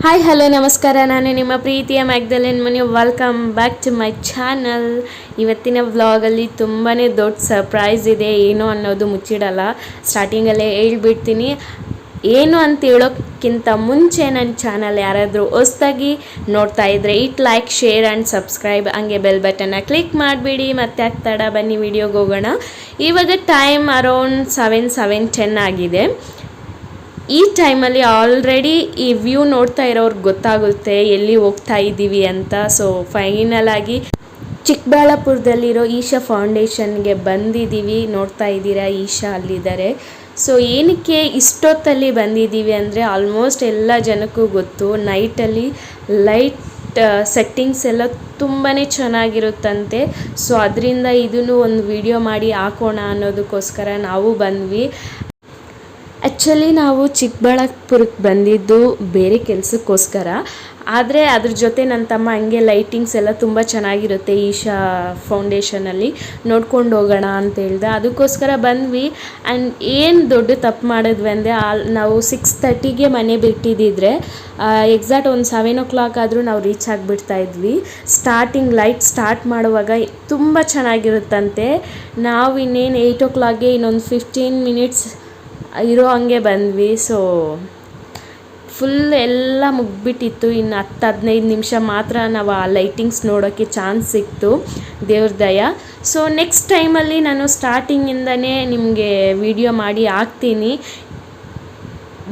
Hi hello ನಮಸ್ಕಾರ. ನಾನು ನಿಮ್ಮ ಪ್ರೀತಿಯ Magdalene Mani. Welcome back to my channel. ಇವತ್ತಿನ ವ್ಲಾಗಲ್ಲಿ ತುಂಬಾ ದೊಡ್ಡ ಸರ್ಪ್ರೈಸ್ ಇದೆ. ಏನು ಅನ್ನೋದು ಮುಚ್ಚಿಡಲ್ಲ, ಸ್ಟಾರ್ಟಿಂಗಲ್ಲೇ ಹೇಳ್ಬಿಡ್ತೀನಿ. ಏನು ಅಂತ ಹೇಳೋಕ್ಕಿಂತ ಮುಂಚೆ ನನ್ನ ಚಾನಲ್ ಯಾರಾದರೂ ಹೊಸ್ದಾಗಿ ನೋಡ್ತಾ ಇದ್ದರೆ ಲೈಕ್, ಶೇರ್ ಆ್ಯಂಡ್ ಸಬ್ಸ್ಕ್ರೈಬ್, ಹಂಗೆ ಬೆಲ್ ಬಟನ್ನ ಕ್ಲಿಕ್ ಮಾಡಿಬಿಡಿ. ಮತ್ತೆ ಆಗ್ತಾಡ ಬನ್ನಿ ವಿಡಿಯೋಗೆ ಹೋಗೋಣ. ಇವಾಗ ಟೈಮ್ ಅರೌಂಡ್ 7:10 ಆಗಿದೆ. ಈ ಟೈಮಲ್ಲಿ ಆಲ್ರೆಡಿ ಈ ವ್ಯೂ ನೋಡ್ತಾ ಇರೋರ್ಗೆ ಗೊತ್ತಾಗುತ್ತೆ ಎಲ್ಲಿ ಹೋಗ್ತಾ ಇದ್ದೀವಿ ಅಂತ. ಸೊ ಫೈನಲ್ ಆಗಿ ಚಿಕ್ಕಬಳ್ಳಾಪುರದಲ್ಲಿರೋ ಈಶಾ ಫೌಂಡೇಶನ್ಗೆ ಬಂದಿದ್ದೀವಿ. ನೋಡ್ತಾ ಇದ್ದೀರಾ, ಈಶಾ ಅಲ್ಲಿದ್ದಾರೆ. ಸೊ ಏನಕ್ಕೆ ಇಷ್ಟೊತ್ತಲ್ಲಿ ಬಂದಿದ್ದೀವಿ ಅಂದರೆ, ಆಲ್ಮೋಸ್ಟ್ ಎಲ್ಲ ಜನಕ್ಕೂ ಗೊತ್ತು, ನೈಟಲ್ಲಿ ಲೈಟ್ ಸೆಟ್ಟಿಂಗ್ಸ್ ಎಲ್ಲ ತುಂಬಾ ಚೆನ್ನಾಗಿರುತ್ತಂತೆ. ಸೊ ಅದರಿಂದ ಇದನ್ನು ಒಂದು ವಿಡಿಯೋ ಮಾಡಿ ಹಾಕೋಣ ಅನ್ನೋದಕ್ಕೋಸ್ಕರ ನಾವು ಬಂದ್ವಿ. ಆ್ಯಕ್ಚುಲಿ ನಾವು ಚಿಕ್ಕಬಳ್ಳಾಪುರಕ್ಕೆ ಬಂದಿದ್ದು ಬೇರೆ ಕೆಲಸಕ್ಕೋಸ್ಕರ, ಆದರೆ ಅದ್ರ ಜೊತೆ ನನ್ನ ತಮ್ಮ ಹಂಗೆ ಲೈಟಿಂಗ್ಸ್ ಎಲ್ಲ ತುಂಬ ಚೆನ್ನಾಗಿರುತ್ತೆ ಈಶಾ ಫೌಂಡೇಶನಲ್ಲಿ, ನೋಡ್ಕೊಂಡು ಹೋಗೋಣ ಅಂತ ಹೇಳ್ದೆ. ಅದಕ್ಕೋಸ್ಕರ ಬಂದ್ವಿ. ಆ್ಯಂಡ್ ಏನು ದೊಡ್ಡ ತಪ್ಪು ಮಾಡಿದ್ವಿ ಅಂದರೆ, ನಾವು 6:30ಗೆ ಮನೆ ಬಿಟ್ಟಿದ್ದಿದ್ರೆ ಎಕ್ಸಾಕ್ಟ್ ಒಂದು 7 o'clock ಆದರೂ ನಾವು ರೀಚ್ ಆಗಿಬಿಡ್ತಾಯಿದ್ವಿ. ಸ್ಟಾರ್ಟಿಂಗ್ ಲೈಟ್ ಸ್ಟಾರ್ಟ್ ಮಾಡುವಾಗ ತುಂಬ ಚೆನ್ನಾಗಿರುತ್ತಂತೆ. ನಾವು ಇನ್ನೇನು 8 o'clockಗೆ ಇನ್ನೊಂದು 15 minutes ಇರೋ ಹಂಗೆ ಬಂದ್ವಿ. ಸೊ ಫುಲ್ ಎಲ್ಲ ಮುಗ್ಬಿಟ್ಟಿತ್ತು. ಇನ್ನು 10-15 ನಿಮಿಷ ಮಾತ್ರ ನಾವು ಆ ಲೈಟಿಂಗ್ಸ್ ನೋಡೋಕ್ಕೆ ಚಾನ್ಸ್ ಸಿಕ್ತು, ದೇವ್ರ ದಯ. ಸೊ ನೆಕ್ಸ್ಟ್ ಟೈಮಲ್ಲಿ ನಾನು ಸ್ಟಾರ್ಟಿಂಗಿಂದನೇ ನಿಮಗೆ ವಿಡಿಯೋ ಮಾಡಿ ಹಾಕ್ತೀನಿ.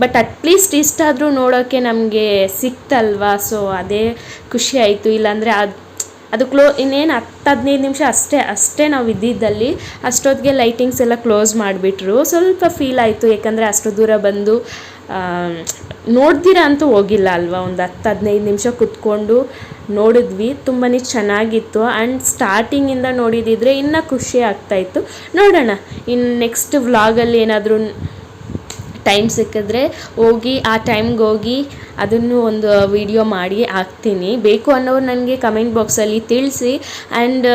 ಬಟ್ ಅಟ್ಲೀಸ್ಟ್ ಇಷ್ಟಾದರೂ ನೋಡೋಕ್ಕೆ ನಮಗೆ ಸಿಕ್ತಲ್ವಾ. ಸೊ ಅದೇ ಖುಷಿ ಆಯಿತು. ಇಲ್ಲಾಂದರೆ ಅದು ಇನ್ನೇನು 10-15 ನಿಮಿಷ ಅಷ್ಟೇ ನಾವು ಇದ್ದಿದ್ದಲ್ಲಿ. ಅಷ್ಟೊತ್ತಿಗೆ ಲೈಟಿಂಗ್ಸ್ ಎಲ್ಲ ಕ್ಲೋಸ್ ಮಾಡಿಬಿಟ್ರು. ಸ್ವಲ್ಪ ಫೀಲ್ ಆಯಿತು, ಯಾಕಂದರೆ ಅಷ್ಟು ದೂರ ಬಂದು ನೋಡ್ದಿರ ಅಂತೂ ಹೋಗಿಲ್ಲ ಅಲ್ವಾ. ಒಂದು 10-15 ನಿಮಿಷ ಕುತ್ಕೊಂಡು ನೋಡಿದ್ವಿ. ತುಂಬಾ ಚೆನ್ನಾಗಿತ್ತು. ಆ್ಯಂಡ್ ಸ್ಟಾರ್ಟಿಂಗಿಂದ ನೋಡಿದಿದ್ರೆ ಇನ್ನೂ ಖುಷಿ ಆಗ್ತಾಯಿತ್ತು. ನೋಡೋಣ ಇನ್ನು ನೆಕ್ಸ್ಟ್ ವ್ಲಾಗಲ್ಲಿ ಏನಾದರೂ ಟೈಮ್ ಸಿಕ್ಕಿದ್ರೆ ಹೋಗಿ, ಆ ಟೈಮ್ಗೆ ಹೋಗಿ ಅದನ್ನು ಒಂದು ವಿಡಿಯೋ ಮಾಡಿ ಹಾಕ್ತೀನಿ. ಬೇಕು ಅನ್ನೋರು ನನಗೆ ಕಮೆಂಟ್ ಬಾಕ್ಸಲ್ಲಿ ತಿಳಿಸಿ. ಆ್ಯಂಡ್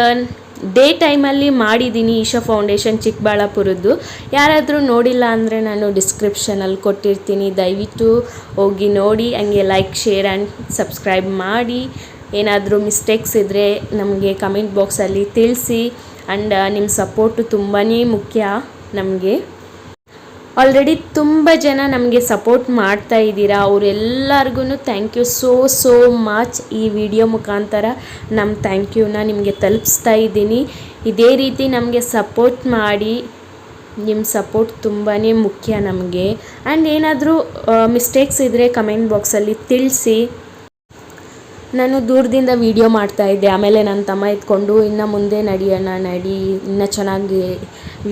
ಡೇ ಟೈಮಲ್ಲಿ ಮಾಡಿದ್ದೀನಿ ಈಶಾ ಫೌಂಡೇಶನ್ ಚಿಕ್ಕಬಳ್ಳಾಪುರದ್ದು. ಯಾರಾದರೂ ನೋಡಿಲ್ಲ ಅಂದರೆ ನಾನು ಡಿಸ್ಕ್ರಿಪ್ಷನಲ್ಲಿ ಕೊಟ್ಟಿರ್ತೀನಿ, ದಯವಿಟ್ಟು ಹೋಗಿ ನೋಡಿ. ಹಂಗೆ ಲೈಕ್, ಶೇರ್ ಆ್ಯಂಡ್ ಸಬ್ಸ್ಕ್ರೈಬ್ ಮಾಡಿ. ಏನಾದರೂ ಮಿಸ್ಟೇಕ್ಸ್ ಇದ್ದರೆ ನಮಗೆ ಕಮೆಂಟ್ ಬಾಕ್ಸಲ್ಲಿ ತಿಳಿಸಿ. ಆ್ಯಂಡ್ ನಿಮ್ಮ ಸಪೋರ್ಟು ತುಂಬಾ ಮುಖ್ಯ ನಮಗೆ. ಆಲ್ರೆಡಿ ತುಂಬ ಜನ ನಮಗೆ ಸಪೋರ್ಟ್ ಮಾಡ್ತಾ ಇದ್ದೀರಾ. ಅವರೆಲ್ಲರಿಗೂ ಥ್ಯಾಂಕ್ ಯು ಸೋ ಮಚ್. ಈ ವಿಡಿಯೋ ಮುಖಾಂತರ ನಮ್ಮ ಥ್ಯಾಂಕ್ ಯೂನ ನಿಮಗೆ ತಲುಪಿಸ್ತಾ ಇದ್ದೀನಿ. ಇದೇ ರೀತಿ ನಮಗೆ ಸಪೋರ್ಟ್ ಮಾಡಿ. ನಿಮ್ಮ ಸಪೋರ್ಟ್ ತುಂಬಾ ಮುಖ್ಯ ನಮಗೆ. ಆ್ಯಂಡ್ ಏನಾದರೂ ಮಿಸ್ಟೇಕ್ಸ್ ಇದ್ದರೆ ಕಮೆಂಟ್ ಬಾಕ್ಸಲ್ಲಿ ತಿಳಿಸಿ. ನಾನು ದೂರದಿಂದ ವೀಡಿಯೋ ಮಾಡ್ತಾಯಿದ್ದೆ, ಆಮೇಲೆ ನನ್ನ ತಮ್ಮ ಎತ್ಕೊಂಡು ಇನ್ನು ಮುಂದೆ ನಡಿ, ಇನ್ನೂ ಚೆನ್ನಾಗಿ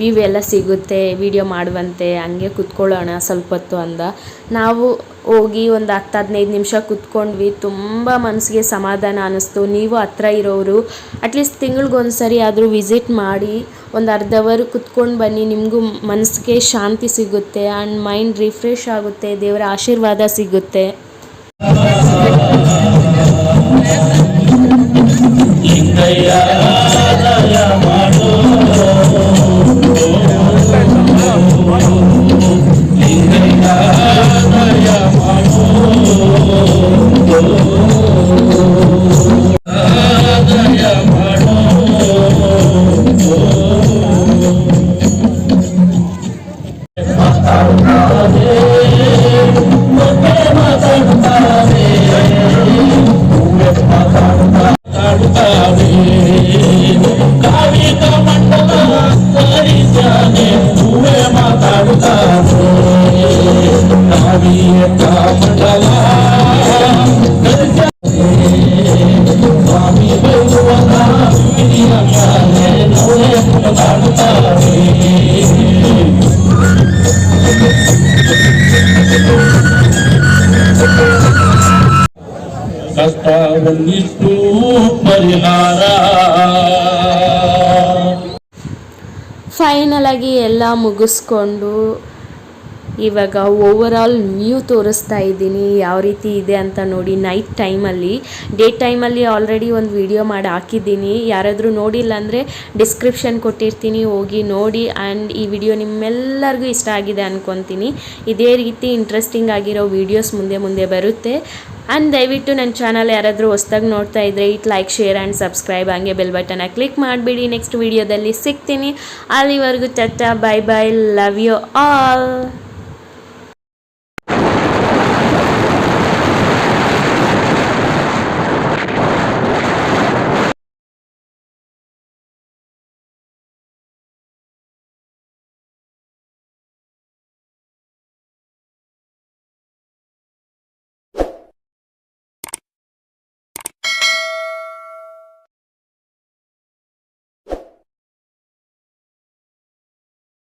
ವ್ಯೂ ಎಲ್ಲ ಸಿಗುತ್ತೆ, ವೀಡಿಯೋ ಮಾಡುವಂತೆ, ಹಂಗೆ ಕುತ್ಕೊಳ್ಳೋಣ ಸ್ವಲ್ಪ ಹೊತ್ತು ಅಂದ. ನಾವು ಹೋಗಿ ಒಂದು 10-15 ನಿಮಿಷ ಕುತ್ಕೊಂಡ್ವಿ. ತುಂಬ ಮನಸ್ಸಿಗೆ ಸಮಾಧಾನ ಅನ್ನಿಸ್ತು. ನೀವು ಹತ್ರ ಇರೋರು ಅಟ್ಲೀಸ್ಟ್ ತಿಂಗಳಿಗೊಂದು ಸರಿ ಆದರೂ ವಿಸಿಟ್ ಮಾಡಿ, ಒಂದು ಅರ್ಧ ಅವರ್ ಕುತ್ಕೊಂಡು ಬನ್ನಿ. ನಿಮಗೂ ಮನಸ್ಸಿಗೆ ಶಾಂತಿ ಸಿಗುತ್ತೆ ಆ್ಯಂಡ್ ಮೈಂಡ್ ರಿಫ್ರೆಶ್ ಆಗುತ್ತೆ, ದೇವರ ಆಶೀರ್ವಾದ ಸಿಗುತ್ತೆ. ಕಷ್ಟವನ್ನಿಷ್ಟು ಪರಿಹಾರ. ಫೈನಲ್ ಆಗಿ ಎಲ್ಲ ಮುಗಿಸ್ಕೊಂಡು ಇವಾಗ ಓವರಾಲ್ ವ್ಯೂ ತೋರಿಸ್ತಾ ಇದ್ದೀನಿ, ಯಾವ ರೀತಿ ಇದೆ ಅಂತ ನೋಡಿ. ನೈಟ್ ಟೈಮಲ್ಲಿ, ಡೇ ಟೈಮಲ್ಲಿ ಆಲ್ರೆಡಿ ಒಂದು ವಿಡಿಯೋ ಮಾಡಿ ಹಾಕಿದ್ದೀನಿ. ಯಾರಾದರೂ ನೋಡಿಲ್ಲ ಅಂದರೆ ಡಿಸ್ಕ್ರಿಪ್ಷನ್ ಕೊಟ್ಟಿರ್ತೀನಿ, ಹೋಗಿ ನೋಡಿ. ಆ್ಯಂಡ್ ಈ ವಿಡಿಯೋ ನಿಮ್ಮೆಲ್ಲರಿಗೂ ಇಷ್ಟ ಆಗಿದೆ ಅಂದ್ಕೊತೀನಿ. ಇದೇ ರೀತಿ ಇಂಟ್ರೆಸ್ಟಿಂಗ್ ಆಗಿರೋ ವೀಡಿಯೋಸ್ ಮುಂದೆ ಬರುತ್ತೆ. ಆ್ಯಂಡ್ ದಯವಿಟ್ಟು ನನ್ನ ಚಾನಲ್ ಯಾರಾದರೂ ಹೊಸ್ದಾಗಿ ನೋಡ್ತಾ ಇದ್ದರೆ it like share and subscribe ಹಂಗೆ ಬೆಲ್ ಬಟನ್ನ ಕ್ಲಿಕ್ ಮಾಡಿಬಿಡಿ. ನೆಕ್ಸ್ಟ್ ವೀಡಿಯೋದಲ್ಲಿ ಸಿಗ್ತೀನಿ. ಅಲ್ಲಿವರೆಗೂ tata, bye bye, love you all.